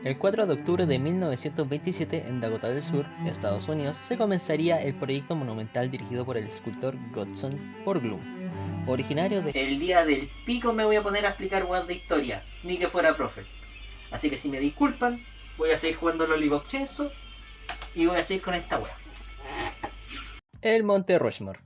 El 4 de octubre de 1927, en Dakota del Sur, Estados Unidos, se comenzaría el proyecto monumental dirigido por el escultor Godson Borglum, originario de... El día del pico me voy a poner a explicar weas de historia, ni que fuera profe. Así que si me disculpan, voy a seguir jugando Lollipop Chainsaw y voy a seguir con esta wea. El Monte Rushmore.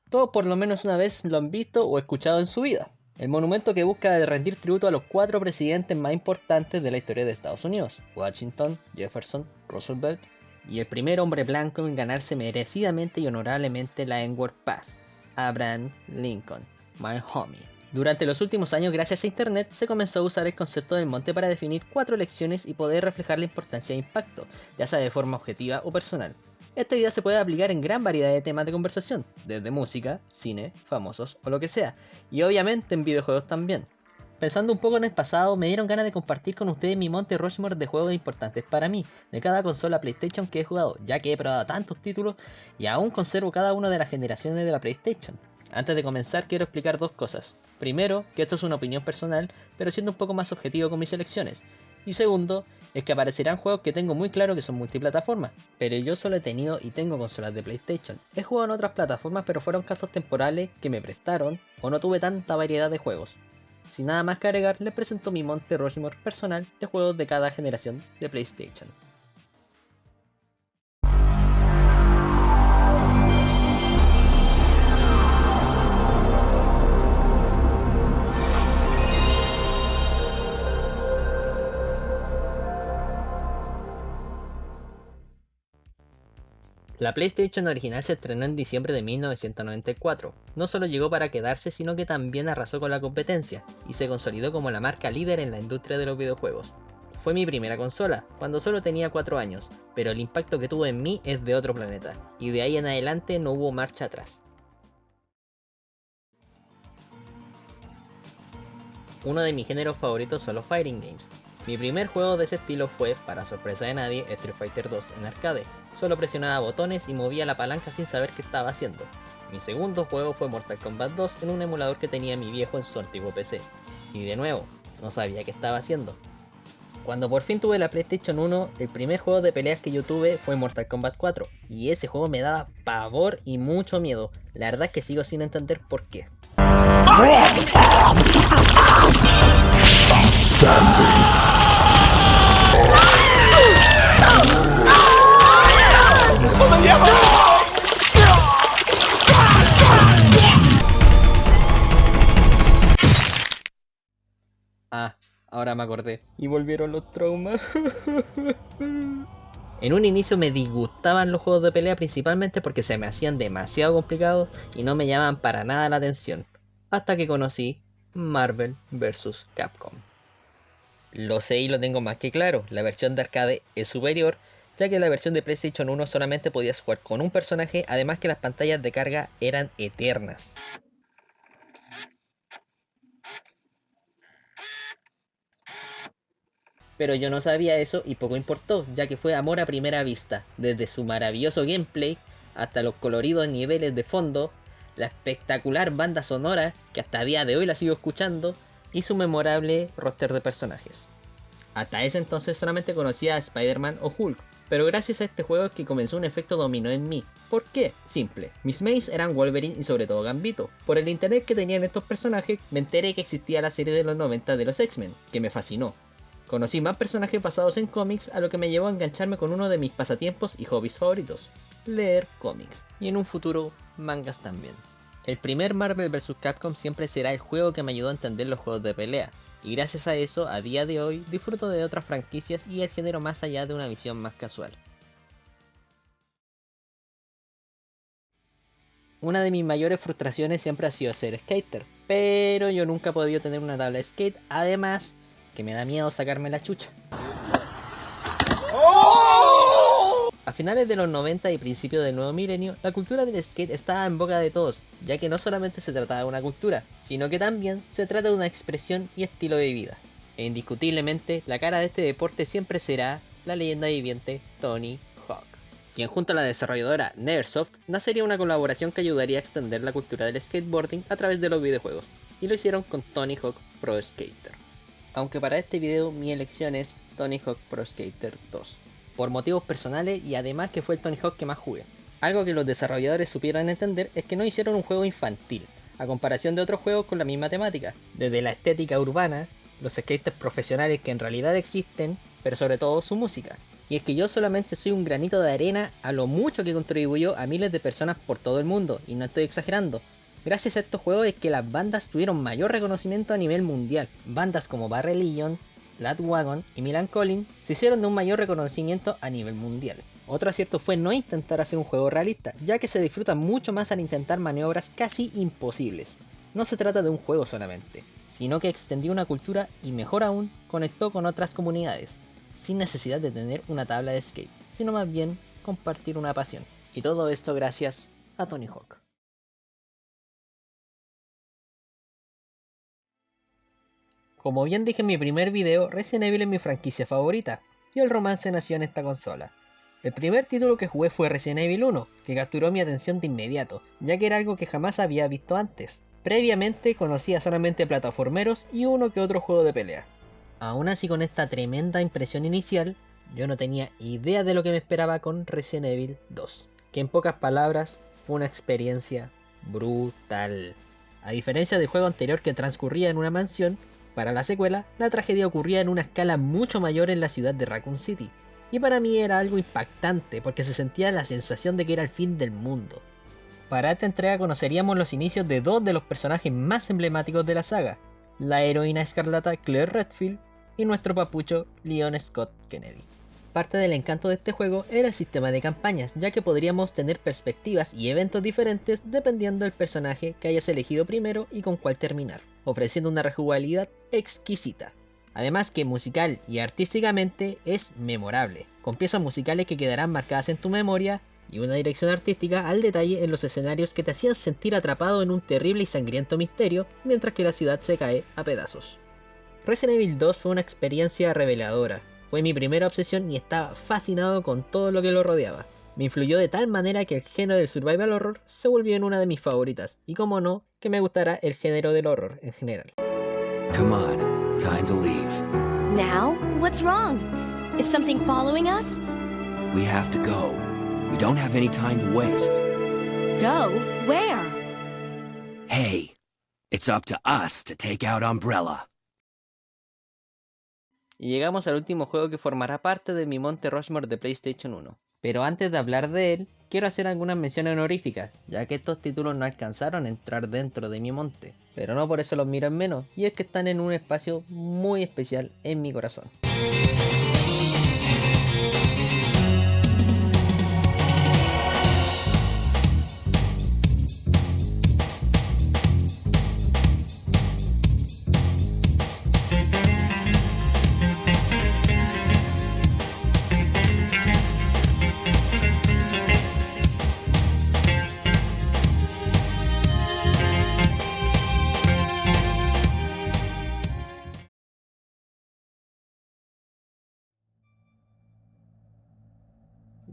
Todos por lo menos una vez lo han visto o escuchado en su vida. El monumento que busca rendir tributo a los 4 presidentes más importantes de la historia de Estados Unidos: Washington, Jefferson, Roosevelt y el primer hombre blanco en ganarse merecidamente y honorablemente la Edward Pass, Abraham Lincoln, my homie. Durante los últimos años, gracias a internet, se comenzó a usar el concepto del monte para definir 4 elecciones y poder reflejar la importancia e impacto, ya sea de forma objetiva o personal. Esta idea se puede aplicar en gran variedad de temas de conversación, desde música, cine, famosos o lo que sea, y obviamente en videojuegos también. Pensando un poco en el pasado, me dieron ganas de compartir con ustedes mi Monte Rushmore de juegos importantes para mí, de cada consola PlayStation que he jugado, ya que he probado tantos títulos y aún conservo cada una de las generaciones de la PlayStation. Antes de comenzar quiero explicar 2 cosas. Primero, que esto es una opinión personal, pero siendo un poco más objetivo con mis elecciones. Y segundo, es que aparecerán juegos que tengo muy claro que son multiplataformas, pero yo solo he tenido y tengo consolas de PlayStation. He jugado en otras plataformas, pero fueron casos temporales que me prestaron o no tuve tanta variedad de juegos. Sin nada más que agregar, les presento mi Monte Rushmore personal de juegos de cada generación de PlayStation. La PlayStation original se estrenó en diciembre de 1994. No solo llegó para quedarse, sino que también arrasó con la competencia, y se consolidó como la marca líder en la industria de los videojuegos. Fue mi primera consola, cuando solo tenía 4 años, pero el impacto que tuvo en mí es de otro planeta, y de ahí en adelante no hubo marcha atrás. Uno de mis géneros favoritos son los fighting games. Mi primer juego de ese estilo fue, para sorpresa de nadie, Street Fighter 2 en arcade. Solo presionaba botones y movía la palanca sin saber qué estaba haciendo. Mi segundo juego fue Mortal Kombat 2 en un emulador que tenía mi viejo en su antiguo PC. Y de nuevo, no sabía qué estaba haciendo. Cuando por fin tuve la PlayStation 1, el primer juego de peleas que yo tuve fue Mortal Kombat 4. Y ese juego me daba pavor y mucho miedo. La verdad es que sigo sin entender por qué. Ah, ahora me acordé. Y volvieron los traumas. En un inicio me disgustaban los juegos de pelea principalmente porque se me hacían demasiado complicados y no me llamaban para nada la atención. Hasta que conocí Marvel vs. Capcom. Lo sé y lo tengo más que claro, la versión de arcade es superior, ya que la versión de PlayStation 1 solamente podías jugar con un personaje, además que las pantallas de carga eran eternas. Pero yo no sabía eso y poco importó, ya que fue amor a primera vista, desde su maravilloso gameplay hasta los coloridos niveles de fondo, la espectacular banda sonora, que hasta día de hoy la sigo escuchando, y su memorable roster de personajes. Hasta ese entonces solamente conocía a Spider-Man o Hulk, pero gracias a este juego es que comenzó un efecto dominó en mí. ¿Por qué? Simple. Mis mains eran Wolverine y sobre todo Gambito. Por el interés que tenían estos personajes, me enteré que existía la serie de los 90 de los X-Men, que me fascinó. Conocí más personajes basados en cómics, a lo que me llevó a engancharme con uno de mis pasatiempos y hobbies favoritos: leer cómics, y en un futuro mangas también. El primer Marvel vs. Capcom siempre será el juego que me ayudó a entender los juegos de pelea, y gracias a eso, a día de hoy, disfruto de otras franquicias y el género más allá de una visión más casual. Una de mis mayores frustraciones siempre ha sido ser skater, pero yo nunca he podido tener una tabla de skate, además que me da miedo sacarme la chucha. A finales de los 90 y principios del nuevo milenio, la cultura del skate estaba en boca de todos, ya que no solamente se trataba de una cultura, sino que también se trata de una expresión y estilo de vida. E indiscutiblemente, la cara de este deporte siempre será la leyenda viviente Tony Hawk, quien junto a la desarrolladora Neversoft nacería una colaboración que ayudaría a extender la cultura del skateboarding a través de los videojuegos, y lo hicieron con Tony Hawk Pro Skater. Aunque para este video mi elección es Tony Hawk Pro Skater 2, por motivos personales y además que fue el Tony Hawk que más jugué. Algo que los desarrolladores supieron entender es que no hicieron un juego infantil, a comparación de otros juegos con la misma temática, desde la estética urbana, los skaters profesionales que en realidad existen, pero sobre todo su música. Y es que yo solamente soy un granito de arena a lo mucho que contribuyó a miles de personas por todo el mundo, y no estoy exagerando. Gracias a estos juegos es que las bandas tuvieron mayor reconocimiento a nivel mundial. Bandas como Bad Religion, Lagwagon y Milan Collin se hicieron de un mayor reconocimiento a nivel mundial. Otro acierto fue no intentar hacer un juego realista, ya que se disfruta mucho más al intentar maniobras casi imposibles. No se trata de un juego solamente, sino que extendió una cultura y mejor aún, conectó con otras comunidades, sin necesidad de tener una tabla de skate, sino más bien compartir una pasión. Y todo esto gracias a Tony Hawk. Como bien dije en mi primer video, Resident Evil es mi franquicia favorita, y el romance nació en esta consola. El primer título que jugué fue Resident Evil 1, que capturó mi atención de inmediato, ya que era algo que jamás había visto antes. Previamente conocía solamente plataformeros y uno que otro juego de pelea. Aún así, con esta tremenda impresión inicial, yo no tenía idea de lo que me esperaba con Resident Evil 2, que en pocas palabras fue una experiencia brutal. A diferencia del juego anterior que transcurría en una mansión, para la secuela, la tragedia ocurría en una escala mucho mayor en la ciudad de Raccoon City, y para mí era algo impactante porque se sentía la sensación de que era el fin del mundo. Para esta entrega conoceríamos los inicios de dos de los personajes más emblemáticos de la saga, la heroína escarlata Claire Redfield y nuestro papucho Leon Scott Kennedy. Parte del encanto de este juego era el sistema de campañas, ya que podríamos tener perspectivas y eventos diferentes dependiendo del personaje que hayas elegido primero y con cuál terminar, ofreciendo una rejugabilidad exquisita. Además que musical y artísticamente es memorable, con piezas musicales que quedarán marcadas en tu memoria y una dirección artística al detalle en los escenarios que te hacían sentir atrapado en un terrible y sangriento misterio mientras que la ciudad se cae a pedazos. Resident Evil 2 fue una experiencia reveladora. Fue mi primera obsesión y estaba fascinado con todo lo que lo rodeaba. Me influyó de tal manera que el género del survival horror se volvió en una de mis favoritas, y como no, que me gustará el género del horror en general. Come on, time to leave. Now? What's wrong? Is something following us? We have to go. We don't have any time to waste. Go? Where? Hey, it's up to us to take out Umbrella. Y llegamos al último juego que formará parte de mi Monte Rushmore de PlayStation 1. Pero antes de hablar de él, quiero hacer algunas menciones honoríficas, ya que estos títulos no alcanzaron a entrar dentro de mi monte. Pero no por eso los miro en menos, y es que están en un espacio muy especial en mi corazón.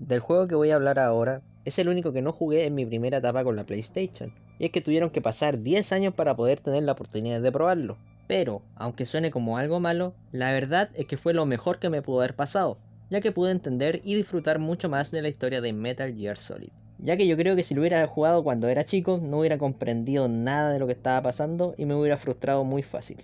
Del juego que voy a hablar ahora, es el único que no jugué en mi primera etapa con la PlayStation, y es que tuvieron que pasar 10 años para poder tener la oportunidad de probarlo. Pero, aunque suene como algo malo, la verdad es que fue lo mejor que me pudo haber pasado, ya que pude entender y disfrutar mucho más de la historia de Metal Gear Solid. Ya que yo creo que si lo hubiera jugado cuando era chico, no hubiera comprendido nada de lo que estaba pasando y me hubiera frustrado muy fácil.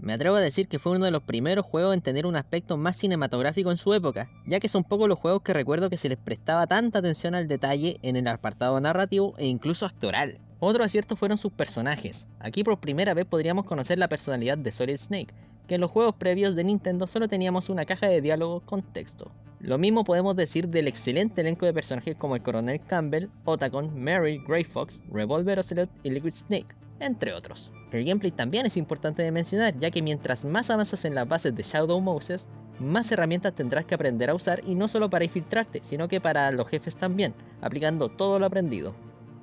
Me atrevo a decir que fue uno de los primeros juegos en tener un aspecto más cinematográfico en su época, ya que son pocos los juegos que recuerdo que se les prestaba tanta atención al detalle en el apartado narrativo e incluso actoral. Otro acierto fueron sus personajes. Aquí por primera vez podríamos conocer la personalidad de Solid Snake, que en los juegos previos de Nintendo solo teníamos una caja de diálogo con texto. Lo mismo podemos decir del excelente elenco de personajes como el Coronel Campbell, Otacon, Mary, Grey Fox, Revolver Ocelot y Liquid Snake, entre otros. El gameplay también es importante de mencionar, ya que mientras más avanzas en las bases de Shadow Moses, más herramientas tendrás que aprender a usar, y no solo para infiltrarte, sino que para los jefes también, aplicando todo lo aprendido.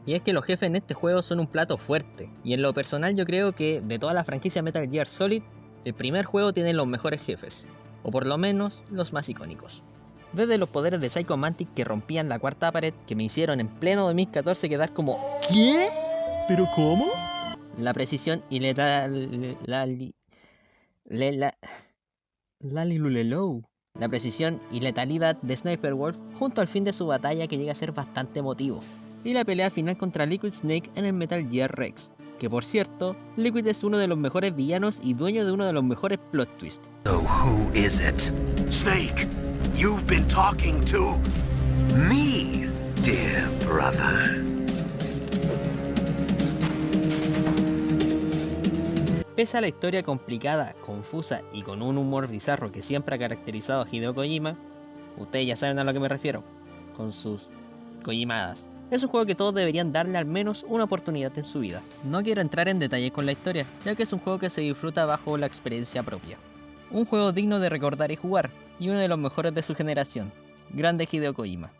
Y es que los jefes en este juego son un plato fuerte, y en lo personal yo creo que de toda la franquicia Metal Gear Solid, el primer juego tiene los mejores jefes, o por lo menos los más icónicos. Desde los poderes de Psycho Mantic que rompían la cuarta pared, que me hicieron en pleno 2014 quedar como ¿qué? ¿Pero cómo? La precisión y Lalilulelo, la precisión y letalidad de Sniper Wolf junto al fin de su batalla que llega a ser bastante emotivo, y la pelea final contra Liquid Snake en el Metal Gear Rex, que por cierto, Liquid es uno de los mejores villanos y dueño de uno de los mejores plot twists. So who is it? Snake, you've been talking to me, dear brother. Pese a la historia complicada, confusa y con un humor bizarro que siempre ha caracterizado a Hideo Kojima, ustedes ya saben a lo que me refiero, con sus Kojimadas. Es un juego que todos deberían darle al menos una oportunidad en su vida. No quiero entrar en detalles con la historia, ya que es un juego que se disfruta bajo la experiencia propia. Un juego digno de recordar y jugar, y uno de los mejores de su generación. Grande Hideo Kojima.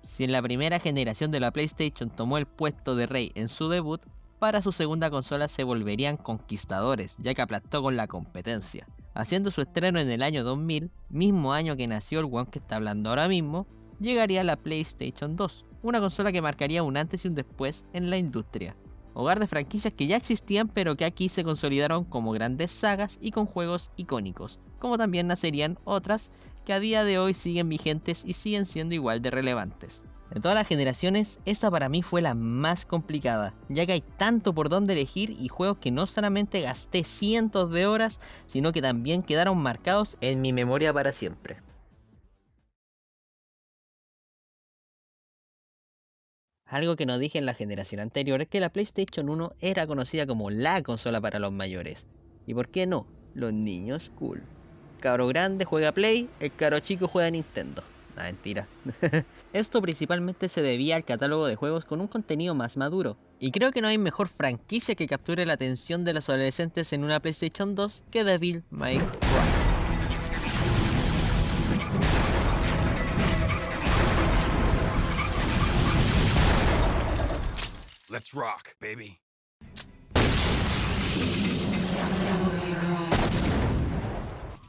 Si en la primera generación de la PlayStation tomó el puesto de rey en su debut, para su segunda consola se volverían conquistadores, ya que aplastó con la competencia, haciendo su estreno en el año 2000, mismo año que nació el weón que está hablando ahora mismo. Llegaría la PlayStation 2, una consola que marcaría un antes y un después en la industria. Hogar de franquicias que ya existían pero que aquí se consolidaron como grandes sagas y con juegos icónicos, como también nacerían otras que a día de hoy siguen vigentes y siguen siendo igual de relevantes. De todas las generaciones, esta para mí fue la más complicada, ya que hay tanto por donde elegir y juegos que no solamente gasté cientos de horas, sino que también quedaron marcados en mi memoria para siempre. Algo que no dije en la generación anterior es que la PlayStation 1 era conocida como la consola para los mayores. ¿Y por qué no? Los niños cool. Cabro grande juega Play, el cabro chico juega Nintendo. No, mentira. Esto principalmente se debía al catálogo de juegos con un contenido más maduro. Y creo que no hay mejor franquicia que capture la atención de los adolescentes en una PlayStation 2 que Devil May Cry. Let's rock, baby.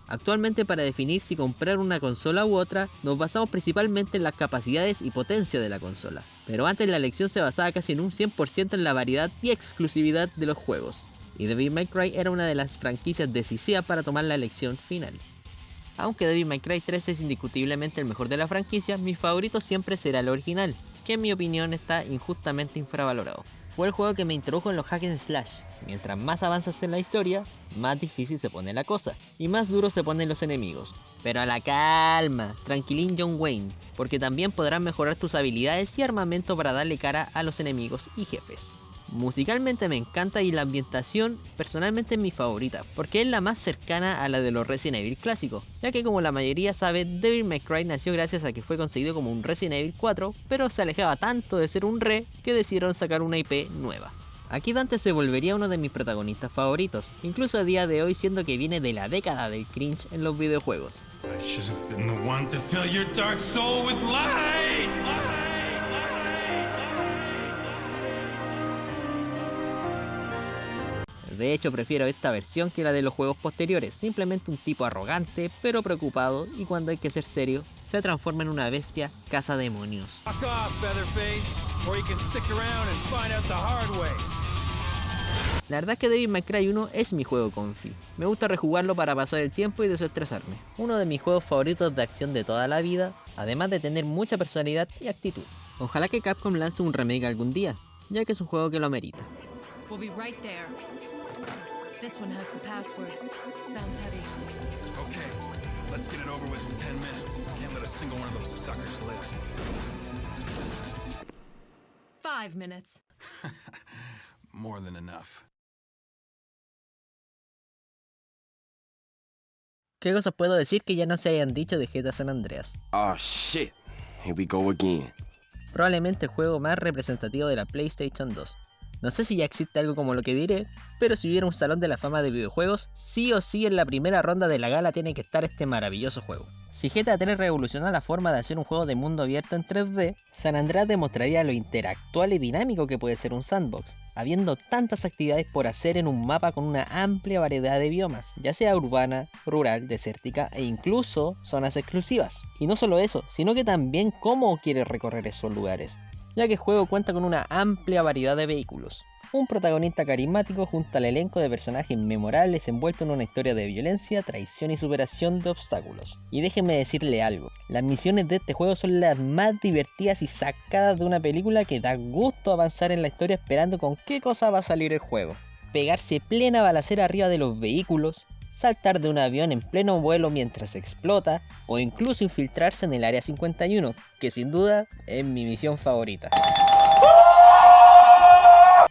Actualmente, para definir si comprar una consola u otra, nos basamos principalmente en las capacidades y potencia de la consola. Pero antes la elección se basaba casi en un 100% en la variedad y exclusividad de los juegos. Y Devil May Cry era una de las franquicias decisivas para tomar la elección final. Aunque Devil May Cry 3 es indiscutiblemente el mejor de la franquicia, mi favorito siempre será el original, que en mi opinión está injustamente infravalorado. Fue el juego que me introdujo en los hack and slash. Mientras más avanzas en la historia, más difícil se pone la cosa, y más duros se ponen los enemigos. Pero a la calma, tranquilín John Wayne, porque también podrás mejorar tus habilidades y armamento para darle cara a los enemigos y jefes. Musicalmente me encanta y la ambientación personalmente es mi favorita, porque es la más cercana a la de los Resident Evil clásicos, ya que como la mayoría sabe, Devil May Cry nació gracias a que fue concebido como un Resident Evil 4, pero se alejaba tanto de ser un re que decidieron sacar una IP nueva. Aquí Dante se volvería uno de mis protagonistas favoritos, incluso a día de hoy, siendo que viene de la década del cringe en los videojuegos. De hecho, prefiero esta versión que la de los juegos posteriores, simplemente un tipo arrogante, pero preocupado, y cuando hay que ser serio, se transforma en una bestia cazademonios. La verdad es que Devil May Cry 1 es mi juego confi. Me gusta rejugarlo para pasar el tiempo y desestresarme. Uno de mis juegos favoritos de acción de toda la vida, además de tener mucha personalidad y actitud. Ojalá que Capcom lance un remake algún día, ya que es un juego que lo amerita. We'll be right there. This one has the password. Sounds heavy. Okay, let's get it over with in 10 minutes. Can't let a single one of those suckers live. 5 minutes. More than enough. ¿Qué cosas puedo decir que ya no se hayan dicho de GTA San Andreas? Oh shit, here we go again. Probablemente el juego más representativo de la PlayStation 2. No sé si ya existe algo como lo que diré, pero si hubiera un salón de la fama de videojuegos, sí o sí en la primera ronda de la gala tiene que estar este maravilloso juego. Si GTA 3 revolucionó la forma de hacer un juego de mundo abierto en 3D, San Andreas demostraría lo interactual y dinámico que puede ser un sandbox, habiendo tantas actividades por hacer en un mapa con una amplia variedad de biomas, ya sea urbana, rural, desértica e incluso zonas exclusivas. Y no solo eso, sino que también cómo quieres recorrer esos lugares, ya que el juego cuenta con una amplia variedad de vehículos. Un protagonista carismático junto al elenco de personajes memorables envuelto en una historia de violencia, traición y superación de obstáculos. Y déjenme decirle algo, las misiones de este juego son las más divertidas y sacadas de una película que da gusto avanzar en la historia esperando con qué cosa va a salir el juego. Pegarse plena balacera arriba de los vehículos, saltar de un avión en pleno vuelo mientras explota, o incluso infiltrarse en el Área 51, que sin duda es mi misión favorita.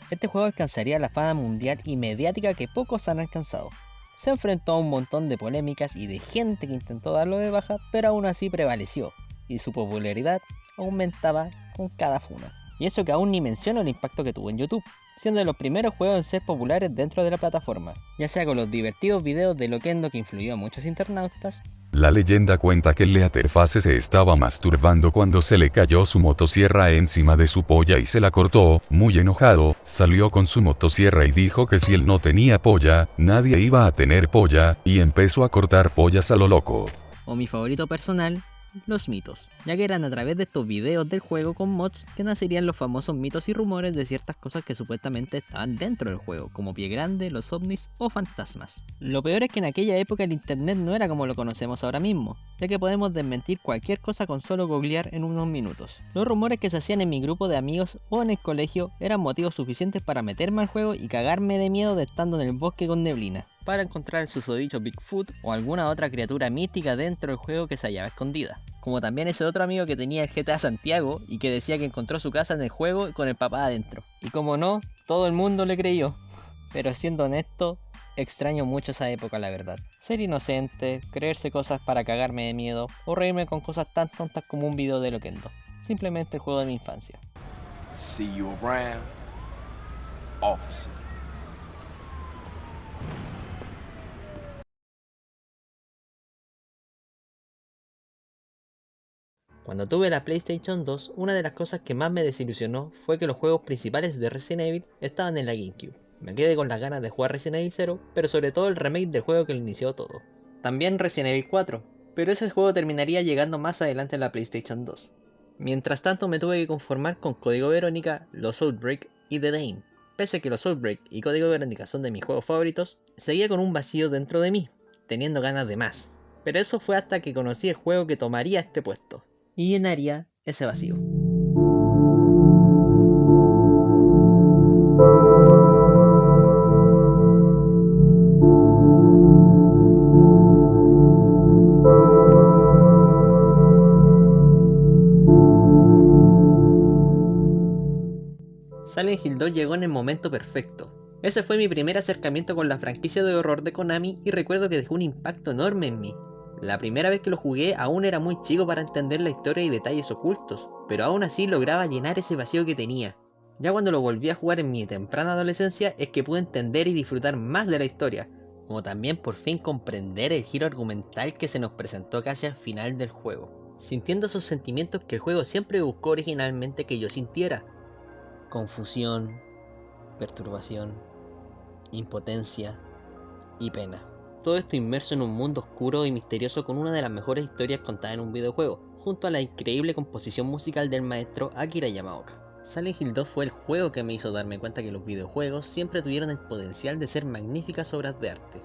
Este juego alcanzaría la fama mundial y mediática que pocos han alcanzado. Se enfrentó a un montón de polémicas y de gente que intentó darlo de baja, pero aún así prevaleció, y su popularidad aumentaba con cada funa. Y eso que aún ni menciono el impacto que tuvo en YouTube, siendo de los primeros juegos en ser populares dentro de la plataforma, ya sea con los divertidos videos de Loquendo que influyó a muchos internautas. La leyenda cuenta que Leatherface se estaba masturbando cuando se le cayó su motosierra encima de su polla y se la cortó. Muy enojado, salió con su motosierra y dijo que si él no tenía polla, nadie iba a tener polla, y empezó a cortar pollas a lo loco. O mi favorito personal, los mitos, ya que eran a través de estos videos del juego con mods que nacerían los famosos mitos y rumores de ciertas cosas que supuestamente estaban dentro del juego, como Pie Grande, los ovnis o fantasmas. Lo peor es que en aquella época el internet no era como lo conocemos ahora mismo, ya que podemos desmentir cualquier cosa con solo googlear en unos minutos. Los rumores que se hacían en mi grupo de amigos o en el colegio eran motivos suficientes para meterme al juego y cagarme de miedo de estando en el bosque con neblina, para encontrar el susodicho Bigfoot o alguna otra criatura mística dentro del juego que se hallaba escondida. Como también ese otro amigo que tenía el GTA Santiago y que decía que encontró su casa en el juego con el papá adentro. Y como no, todo el mundo le creyó. Pero siendo honesto, extraño mucho esa época, la verdad. Ser inocente, creerse cosas para cagarme de miedo o reírme con cosas tan tontas como un video de Loquendo. Simplemente el juego de mi infancia. See you around, officer. Cuando tuve la PlayStation 2, una de las cosas que más me desilusionó fue que los juegos principales de Resident Evil estaban en la GameCube. Me quedé con las ganas de jugar Resident Evil 0, pero sobre todo el remake del juego que lo inició todo. También Resident Evil 4, pero ese juego terminaría llegando más adelante en la PlayStation 2. Mientras tanto me tuve que conformar con Código Verónica, los Outbreak y The Dame. Pese a que los Outbreak y Código Verónica son de mis juegos favoritos, seguía con un vacío dentro de mí, teniendo ganas de más. Pero eso fue hasta que conocí el juego que tomaría este puesto y llenaría ese vacío. Silent Hill 2 llegó en el momento perfecto. Ese fue mi primer acercamiento con la franquicia de horror de Konami y recuerdo que dejó un impacto enorme en mí. La primera vez que lo jugué aún era muy chico para entender la historia y detalles ocultos, pero aún así lograba llenar ese vacío que tenía. Ya cuando lo volví a jugar en mi temprana adolescencia es que pude entender y disfrutar más de la historia, como también por fin comprender el giro argumental que se nos presentó casi al final del juego, sintiendo esos sentimientos que el juego siempre buscó originalmente que yo sintiera: confusión, perturbación, impotencia y pena. Todo esto inmerso en un mundo oscuro y misterioso con una de las mejores historias contadas en un videojuego, junto a la increíble composición musical del maestro Akira Yamaoka. Silent Hill 2 fue el juego que me hizo darme cuenta que los videojuegos siempre tuvieron el potencial de ser magníficas obras de arte.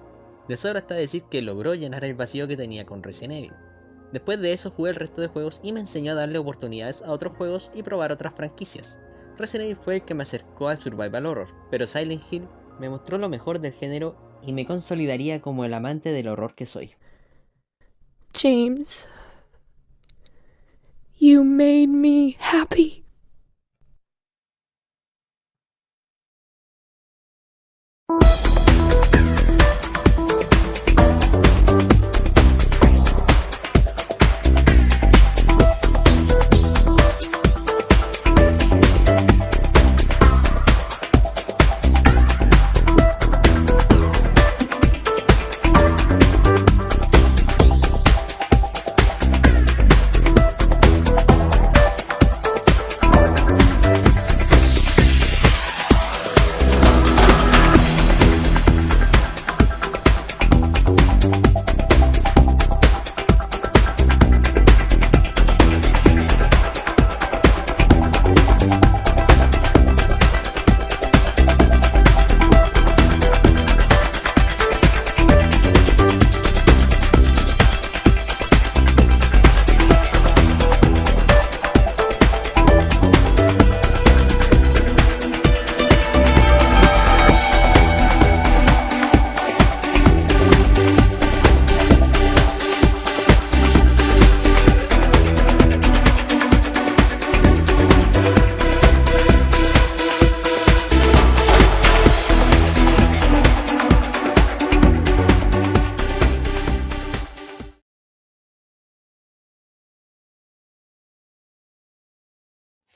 De sobra está decir que logró llenar el vacío que tenía con Resident Evil. Después de eso jugué el resto de juegos y me enseñó a darle oportunidades a otros juegos y probar otras franquicias. Resident Evil fue el que me acercó al survival horror, pero Silent Hill me mostró lo mejor del género y me consolidaría como el amante del horror que soy. James, you made me happy.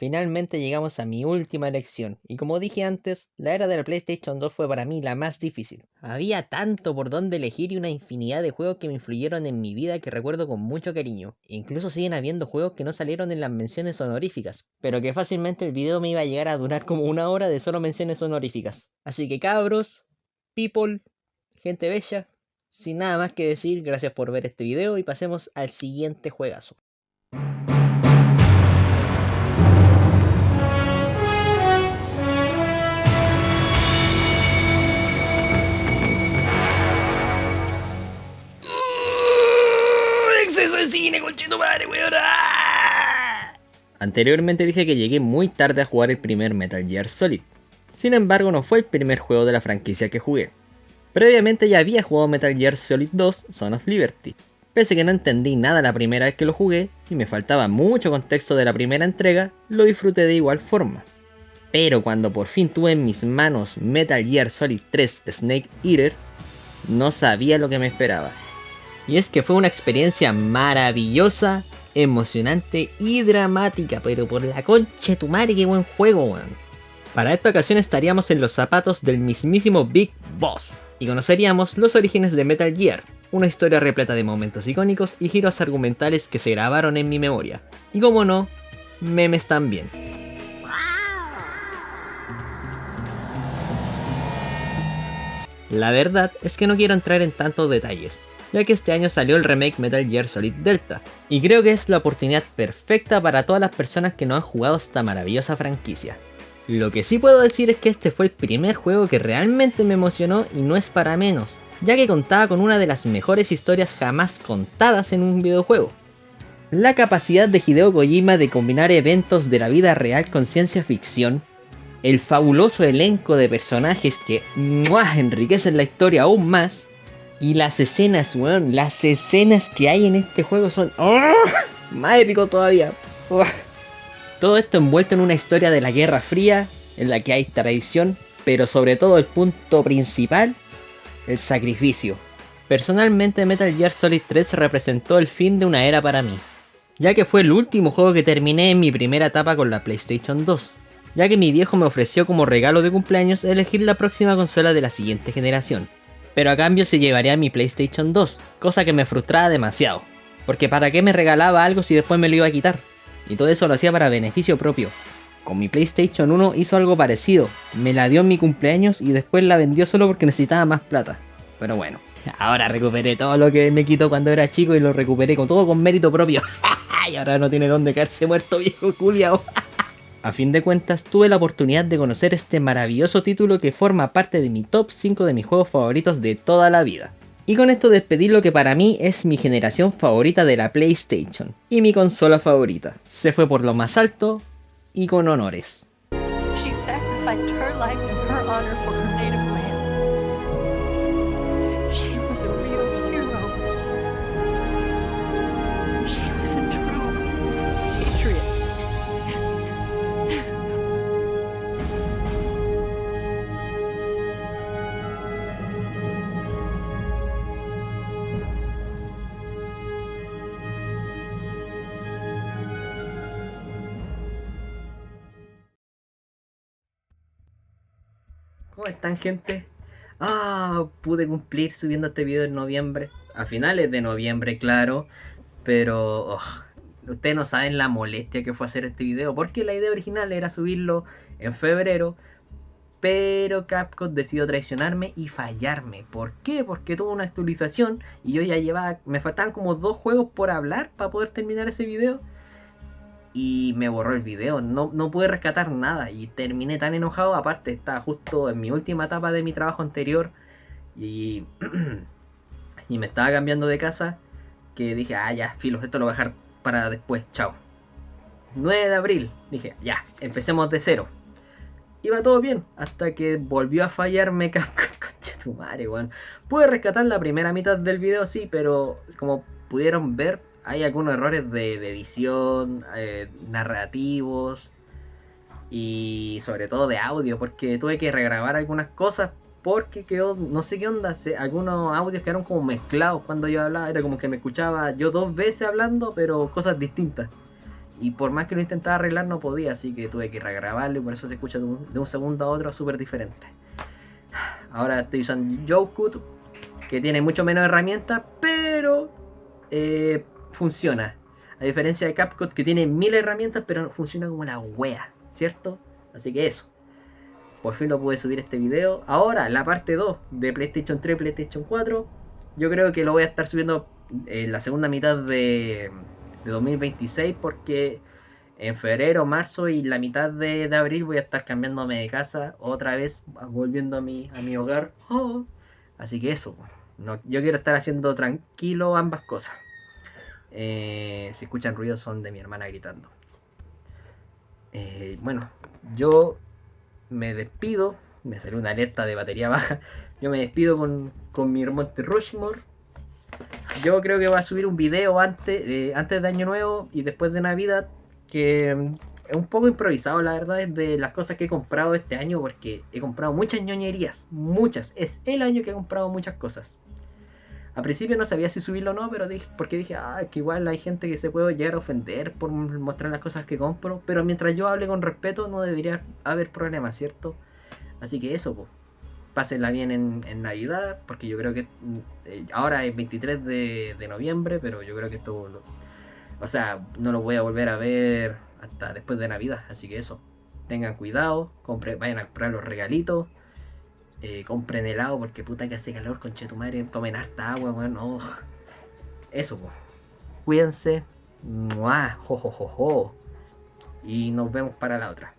Finalmente llegamos a mi última elección, y como dije antes, la era de la PlayStation 2 fue para mí la más difícil. Había tanto por donde elegir y una infinidad de juegos que me influyeron en mi vida que recuerdo con mucho cariño. E incluso siguen habiendo juegos que no salieron en las menciones honoríficas, pero que fácilmente el video me iba a llegar a durar como una hora de solo menciones honoríficas. Así que cabros, people, gente bella, sin nada más que decir, gracias por ver este video y pasemos al siguiente juegazo. ¡Exceso de cine, conchetumare, weón! Anteriormente dije que llegué muy tarde a jugar el primer Metal Gear Solid. Sin embargo, no fue el primer juego de la franquicia que jugué. Previamente ya había jugado Metal Gear Solid 2 Son of Liberty. Pese a que no entendí nada la primera vez que lo jugué y me faltaba mucho contexto de la primera entrega, lo disfruté de igual forma. Pero cuando por fin tuve en mis manos Metal Gear Solid 3 Snake Eater, no sabía lo que me esperaba. Y es que fue una experiencia maravillosa, emocionante y dramática, pero por la concha de tu madre, qué buen juego, weón. Para esta ocasión estaríamos en los zapatos del mismísimo Big Boss y conoceríamos los orígenes de Metal Gear, una historia repleta de momentos icónicos y giros argumentales que se grabaron en mi memoria. Y como no, memes también. La verdad es que no quiero entrar en tantos detalles, ya que este año salió el remake Metal Gear Solid Delta, y creo que es la oportunidad perfecta para todas las personas que no han jugado esta maravillosa franquicia. Lo que sí puedo decir es que este fue el primer juego que realmente me emocionó y no es para menos, ya que contaba con una de las mejores historias jamás contadas en un videojuego. La capacidad de Hideo Kojima de combinar eventos de la vida real con ciencia ficción, el fabuloso elenco de personajes que enriquecen la historia aún más, y las escenas, weón, las escenas que hay en este juego son más épico todavía. Todo esto envuelto en una historia de la Guerra Fría, en la que hay traición, pero sobre todo el punto principal, el sacrificio. Personalmente Metal Gear Solid 3 representó el fin de una era para mí, ya que fue el último juego que terminé en mi primera etapa con la PlayStation 2, ya que mi viejo me ofreció como regalo de cumpleaños elegir la próxima consola de la siguiente generación. Pero a cambio se llevaría mi PlayStation 2, cosa que me frustraba demasiado, porque ¿para qué me regalaba algo si después me lo iba a quitar? Y todo eso lo hacía para beneficio propio. Con mi PlayStation 1 hizo algo parecido, me la dio en mi cumpleaños y después la vendió solo porque necesitaba más plata. Pero bueno, ahora recuperé todo lo que me quitó cuando era chico y lo recuperé con todo con mérito propio. Y ahora no tiene dónde caerse muerto, viejo culiao. A fin de cuentas, tuve la oportunidad de conocer este maravilloso título que forma parte de mi top 5 de mis juegos favoritos de toda la vida. Y con esto despedí lo que para mí es mi generación favorita de la PlayStation y mi consola favorita. Se fue por lo más alto y con honores. She sacrificed her life and her honor for her native land. She was a real hero. She was a true patriot. ¿Cómo están, gente? Pude cumplir subiendo este video en noviembre. A finales de noviembre, claro. Pero ustedes no saben la molestia que fue hacer este video, porque la idea original era subirlo en febrero. Pero Capcom decidió traicionarme y fallarme. ¿Por qué? Porque tuvo una actualización y yo ya llevaba... Me faltaban como 2 juegos por hablar para poder terminar ese video. Y me borró el video, no pude rescatar nada y terminé tan enojado. Aparte estaba justo en mi última etapa de mi trabajo anterior y me estaba cambiando de casa, que dije, ya, filo, esto lo voy a dejar para después, chao. 9 de abril, dije, ya, empecemos de cero. Iba todo bien, hasta que volvió a fallarme Capcom. Concha tu madre, weón. Pude rescatar la primera mitad del video, sí, pero como pudieron ver, hay algunos errores de edición, narrativos y sobre todo de audio, porque tuve que regrabar algunas cosas porque quedó, no sé qué onda, algunos audios quedaron como mezclados cuando yo hablaba, era como que me escuchaba yo 2 veces hablando, pero cosas distintas. Y por más que lo intentaba arreglar no podía, así que tuve que regrabarlo y por eso se escucha de un segundo a otro súper diferente. Ahora estoy usando Youtube, que tiene mucho menos herramientas, pero funciona. A diferencia de CapCut, que tiene 1000 herramientas, pero funciona como la wea, ¿cierto? Así que eso. Por fin lo pude subir este video. Ahora, la parte 2 de PlayStation 3 y PlayStation 4. Yo creo que lo voy a estar subiendo en la segunda mitad de 2026. Porque en febrero, marzo y la mitad de abril voy a estar cambiándome de casa. Otra vez, volviendo a mi hogar. Oh. Así que eso. No, yo quiero estar haciendo tranquilo ambas cosas. Si escuchan ruidos son de mi hermana gritando. Bueno, yo me despido. Me salió una alerta de batería baja. Yo me despido con mi Monte Rushmore. Yo creo que voy a subir un video antes de Año Nuevo y después de Navidad. Que es un poco improvisado, la verdad, es de las cosas que he comprado este año. Porque he comprado muchas ñoñerías. Muchas. Es el año que he comprado muchas cosas. A principio no sabía si subirlo o no, pero porque dije, que igual hay gente que se puede llegar a ofender por mostrar las cosas que compro. Pero mientras yo hable con respeto no debería haber problemas, ¿cierto? Así que eso, pues. Pásenla bien en Navidad, porque yo creo que ahora es 23 de noviembre, pero yo creo que esto, o sea, no lo voy a volver a ver hasta después de Navidad. Así que eso, tengan cuidado, vayan a comprar los regalitos. Compren helado porque puta que hace calor, conchetumadre. Tomen harta agua, weón. Oh. Eso, pues. Cuídense. ¡Mua! ¡Jo, jo, jo, jo! Y nos vemos para la otra.